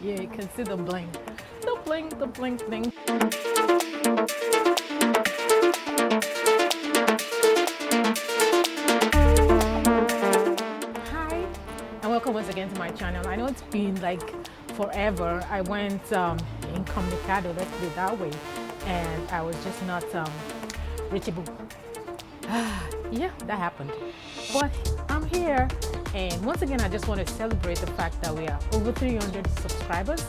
Yeah, you can see the bling. The bling, the bling, bling. Hi, and welcome once again to my channel. I know it's been like forever. I went incommunicado, let's put it that way, and I was just not reachable. Yeah, that happened. But I'm here, and once again, I just want to celebrate the fact that we are over 300 subscribers.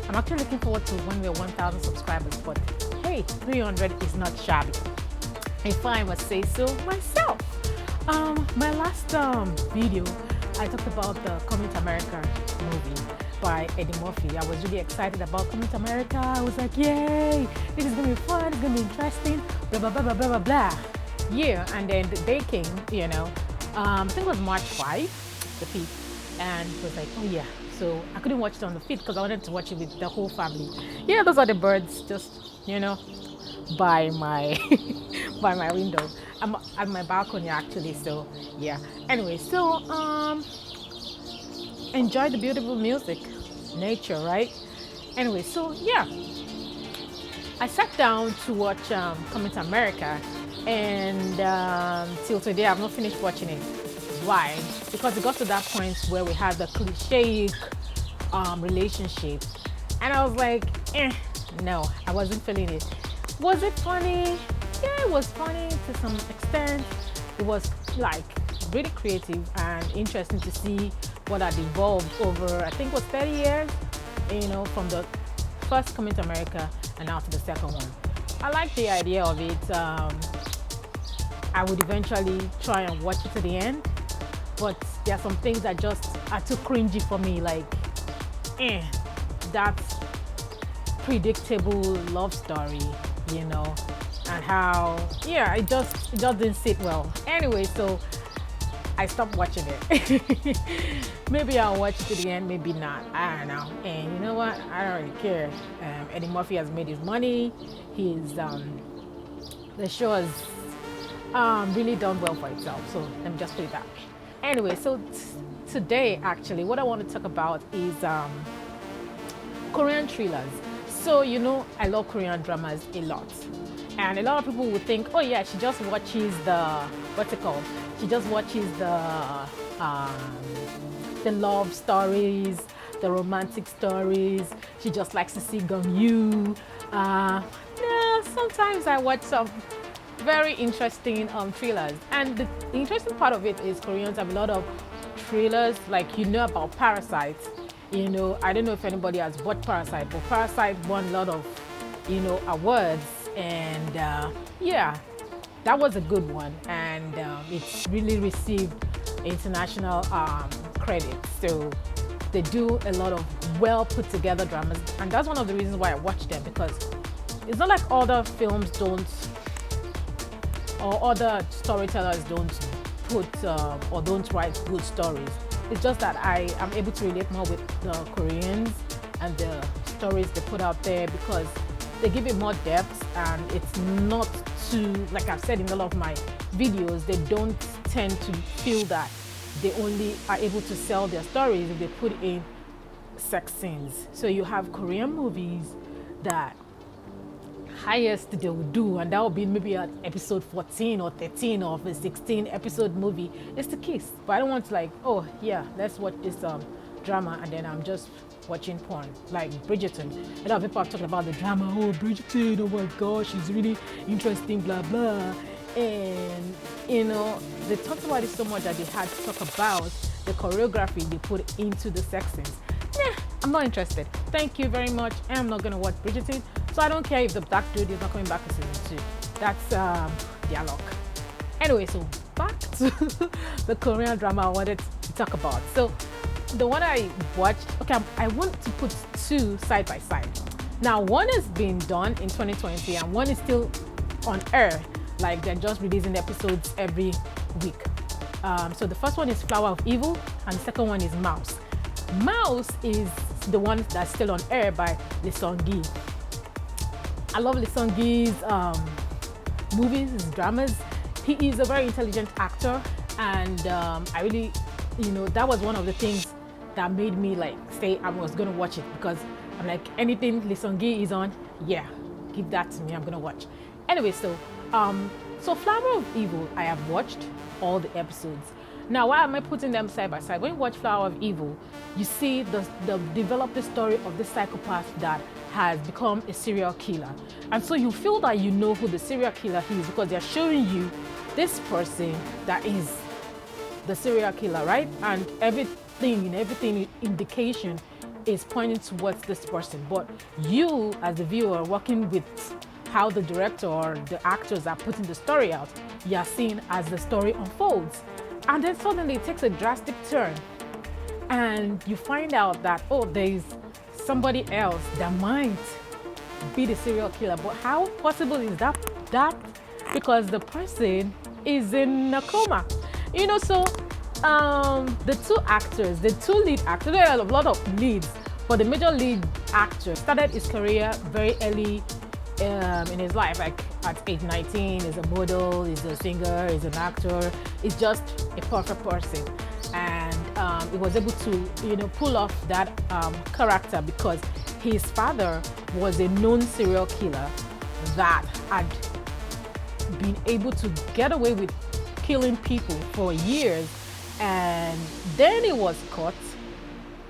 I'm actually looking forward to when we're 1,000 subscribers, but hey, 300 is not shabby, if I must say so myself. My last video, I talked about the Coming to America movie by Eddie Murphy. I was really excited about Coming to America. I was like, yay, this is gonna be fun, it's gonna be interesting, blah, blah, blah, blah, blah, blah, blah. Yeah, and then the day came, I think it was March 5, the 5th, and it was like, oh yeah. So I couldn't watch it on the 5th because I wanted to watch it with the whole family. Yeah, those are the birds just, by my by my window. I'm at my balcony actually, so yeah. Anyway, so enjoy the beautiful music, nature, right? Anyway, so yeah, I sat down to watch Coming to America, and till today I've not finished watching it. Why? Because it got to that point where we had the cliche relationship, and I was like, no, I wasn't feeling it. Was it funny? Yeah, it was funny to some extent. It was like really creative and interesting to see what had evolved over, I think it was 30 years, from the first Coming to America and now to the second one. I like the idea of it. I would eventually try and watch it to the end, but there are some things that just are too cringy for me, like, that's predictable love story, and how, yeah, it just didn't sit well. Anyway, so I stopped watching it. Maybe I'll watch it to the end, maybe not. I don't know. And you know what? I don't really care. Eddie Murphy has made his money. The show has really done well for itself. So let me just put it that way. Anyway, so today, actually, what I want to talk about is Korean thrillers. So, I love Korean dramas a lot. And a lot of people would think, oh yeah, she just watches what's it called? She just watches the love stories, the romantic stories. She just likes to see Gum. No, sometimes I watch some very interesting thrillers. And the interesting part of it is Koreans have a lot of thrillers, like about Parasite. I don't know if anybody has watched Parasite, but Parasite won a lot of, awards, and yeah, that was a good one, and it's really received international credit. So they do a lot of well put together dramas, and that's one of the reasons why I watch them, because it's not like other films don't, or other storytellers don't put or don't write good stories. It's just that I am able to relate more with the Koreans and the stories they put out there, because they give it more depth, and it's not too, like I've said in a lot of my videos, they don't tend to feel that they only are able to sell their stories if they put in sex scenes. So you have Korean movies that highest they will do, and that will be maybe at episode 14 or 13 of a 16 episode movie, is to kiss. But I don't want to, like, oh yeah, let's watch this drama and then I'm just watching porn, like Bridgerton. A lot of people are talking about the drama, oh Bridgerton, oh my gosh, it's really interesting, blah blah. And they talked about it so much that they had to talk about the choreography they put into the sex scenes. Nah, I'm not interested. Thank you very much. I'm not gonna watch Bridgerton. So I don't care if the black dude is not coming back in season 2. That's their luck. Anyway, so back to the Korean drama I wanted to talk about. So the one I watched, okay, I want to put two side by side. Now, one has been done in 2020 and one is still on air. Like, they're just releasing episodes every week. So the first one is Flower of Evil and the second one is Mouse. Mouse is the one that's still on air by Lee Sung-gi. I love Lee Sung-gi's movies, his dramas. He is a very intelligent actor, and I really, that was one of the things that made me like say I was gonna watch it because I'm like, anything Lee Seung-gi is on, yeah, give that to me, I'm gonna watch. Anyway, so Flower of Evil, I have watched all the episodes. Now, why am I putting them side by side? When you watch Flower of Evil, you see the develop the story of this psychopath that has become a serial killer. And so you feel that you know who the serial killer is because they're showing you this person that is the serial killer, right? And everything indication is pointing towards this person. But you, as the viewer, working with how the director or the actors are putting the story out, you are seeing as the story unfolds. And then suddenly it takes a drastic turn. And you find out that, oh, there's somebody else that might be the serial killer. But how possible is that? Because the person is in a coma. You know, so the two lead actors, there are a lot of leads, but the major lead actor started his career very early in his life, like at age 19, he's a model, he's a singer, he's an actor, he's just a perfect person. And he was able to, pull off that character because his father was a known serial killer that had been able to get away with killing people for years, and then he was caught,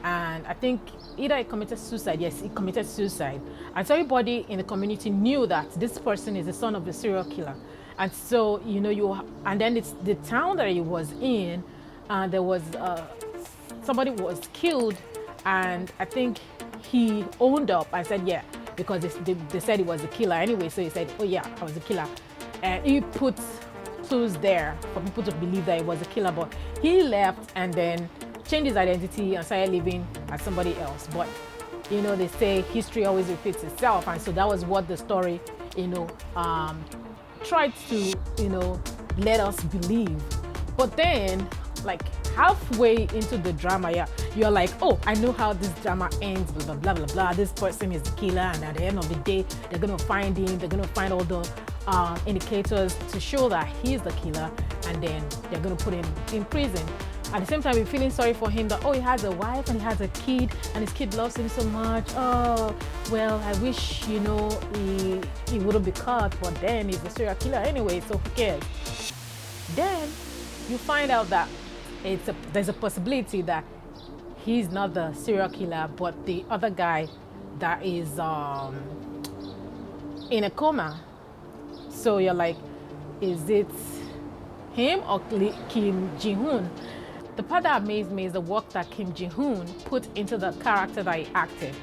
and I think either he committed suicide. Yes, he committed suicide. And so everybody in the community knew that this person is the son of the serial killer. And so, and then it's the town that he was in, there was, somebody was killed, and I think he owned up and said, yeah, because they said he was the killer anyway. So he said, oh yeah, I was the killer. And he put clues there for people to believe that he was a killer, but he left and then changed his identity and started living as somebody else. But they say history always repeats itself, and so that was what the story tried to let us believe. But then, like halfway into the drama, you're like, oh, I know how this drama ends, blah blah blah blah blah. This person is the killer, and at the end of the day, they're gonna find him. They're gonna find all the indicators to show that he's the killer, and then they're gonna put him in prison. At the same time, you're feeling sorry for him that, oh, he has a wife and he has a kid, and his kid loves him so much. Oh, well, I wish, he wouldn't be caught, but then he's a serial killer anyway, so who cares? Then you find out that there's a possibility that he's not the serial killer, but the other guy that is in a coma. So you're like, is it him or Kim Ji-hoon? The part that amazed me is the work that Kim Ji-hoon put into the character that he acted.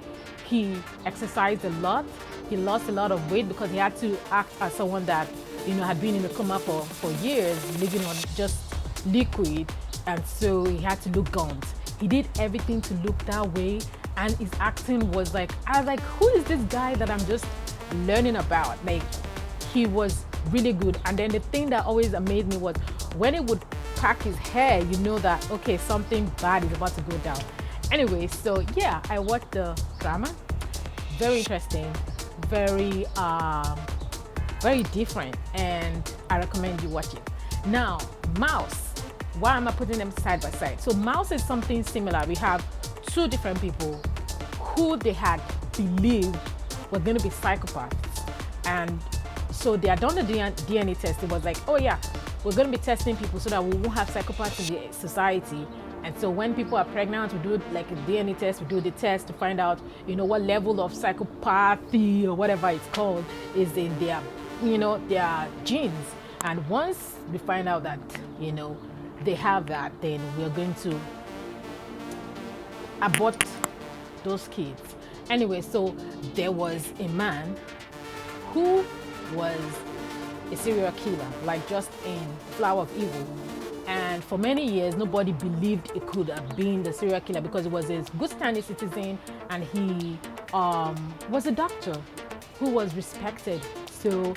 He exercised a lot. He lost a lot of weight because he had to act as someone that, had been in a coma for years, living on just liquid. And so he had to look gaunt. He did everything to look that way. And his acting was like, I was like, who is this guy that I'm just learning about? Like, he was really good. And then the thing that always amazed me was when he would crack his hair, you know that, okay, something bad is about to go down. Anyway, so yeah, I watched the drama. Very interesting, very different, and I recommend you watch it. Now, Mouse, why am I putting them side by side? So Mouse is something similar. We have two different people who they had believed were going to be psychopaths, and so they had done the DNA test. It was like, oh yeah, we're going to be testing people so that we won't have psychopaths in the society. And so when people are pregnant, we do like a DNA test, we do the test to find out, what level of psychopathy or whatever it's called is in their, their genes. And once we find out that, they have that, then we're going to abort those kids. Anyway, so there was a man who was a serial killer, like just in Flower of Evil. And for many years, nobody believed it could have been the serial killer because he was a good standing citizen, and he was a doctor who was respected. So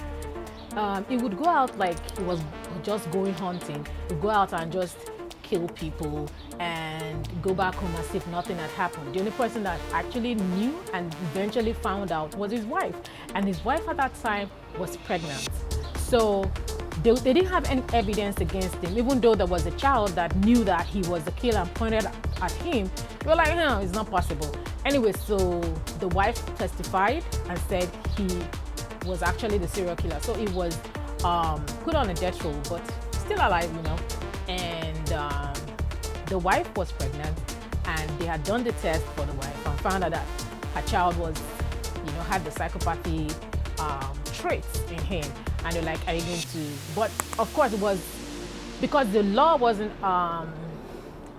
he would go out like he was just going hunting. He'd go out and just kill people and go back home as if nothing had happened. The only person that actually knew and eventually found out was his wife. And his wife at that time was pregnant. So they didn't have any evidence against him, even though there was a child that knew that he was the killer and pointed at him. We're like, no, it's not possible. Anyway, so the wife testified and said he was actually the serial killer. So he was put on a death row, but still alive, you know. And the wife was pregnant, and they had done the test for the wife and found out that her child was, you know, had the psychopathy traits in him. And they're like, are you going to? But of course, it was because the law wasn't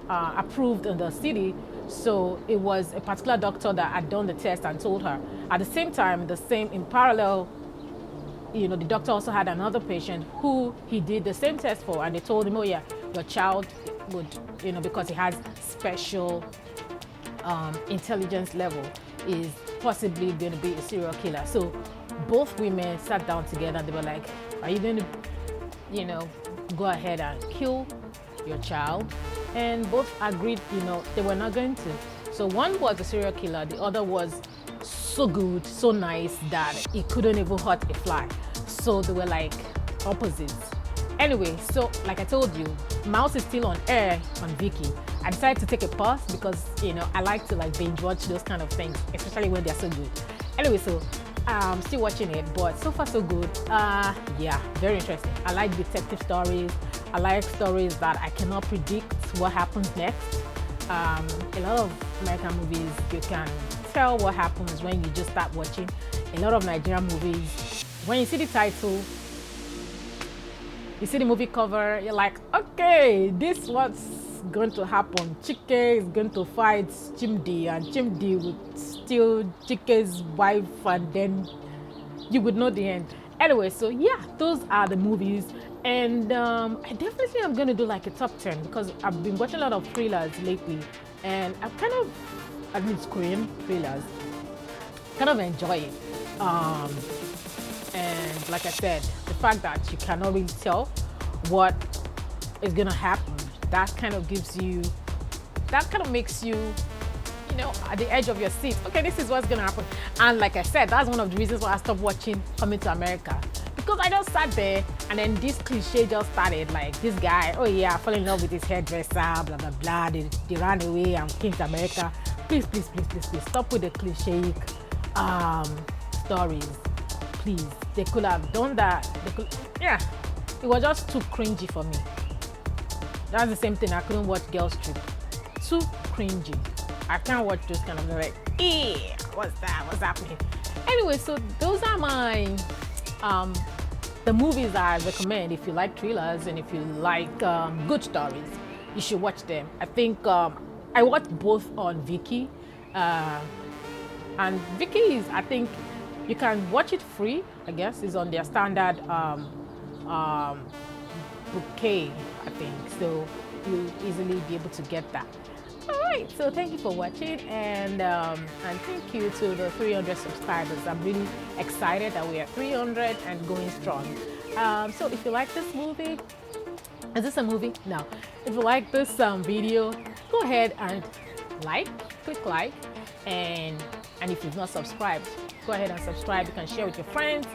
approved in the city. So it was a particular doctor that had done the test and told her. At the same time, in parallel, you know, the doctor also had another patient who he did the same test for, and they told him, oh yeah, your child would, you know, because he has special intelligence level, is possibly going to be a serial killer. So both women sat down together and they were like, are you going to, you know, go ahead and kill your child? And both agreed, you know, they were not going to. So one was a serial killer, the other was so good, so nice that he couldn't even hurt a fly. So they were like opposites. Anyway, so like I told you, Mouse is still on air on Viki. I decided to take a pause because, you know, I like to like binge watch those kind of things, especially when they're so good. Anyway, so I'm still watching it, but so far so good. Yeah, very interesting. I like detective stories. I like stories that I cannot predict what happens next. A lot of American movies, you can tell what happens when you just start watching. A lot of Nigerian movies, when you see the title, you see the movie cover, you're like, okay, this what's going to happen. Chike is going to fight Chimdi, and Chimdi would steal Chike's wife, and then you would know the end. Anyway, so yeah, those are the movies. And I definitely am going to do like a top 10 because I've been watching a lot of thrillers lately, and I've kind of, at least Korean thrillers, kind of enjoy it. And like I said, the fact that you cannot really tell what is going to happen, that kind of gives you, that kind of makes you, you know, at the edge of your seat. Okay, this is what's going to happen. And like I said, that's one of the reasons why I stopped watching Coming to America. Because I just sat there and then this cliche just started, like this guy, oh yeah, I fell in love with his hairdresser, blah, blah, blah, they ran away and came to America. Please, please, please, please, please, stop with the cliche stories. Please, they could have done that. Yeah, it was just too cringy for me. That's the same thing, I couldn't watch Girls Trip. Too cringy. I can't watch those kind of, like, what's that, what's happening? Anyway, so those are my the movies that I recommend. If you like thrillers and if you like good stories, you should watch them. I think I watched both on Viki, and Viki is, I think you can watch it free. I guess it's on their standard bouquet, I think, so you'll easily be able to get that. All right, so thank you for watching, and thank you to the 300 subscribers. I'm really excited that we are 300 and going strong. So if you like this movie, is this a movie? No. If you like this video, go ahead and click like, and if you've not subscribed, go ahead and subscribe. You can share with your friends,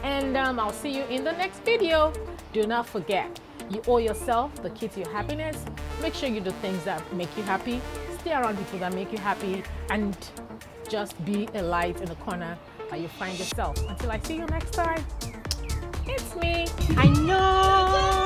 and I'll see you in the next video. Do not forget, you owe yourself the key to your happiness. Make sure you do things that make you happy. Stay around people that make you happy, and just be a light in the corner that you find yourself. Until I see you next time, it's me. I know.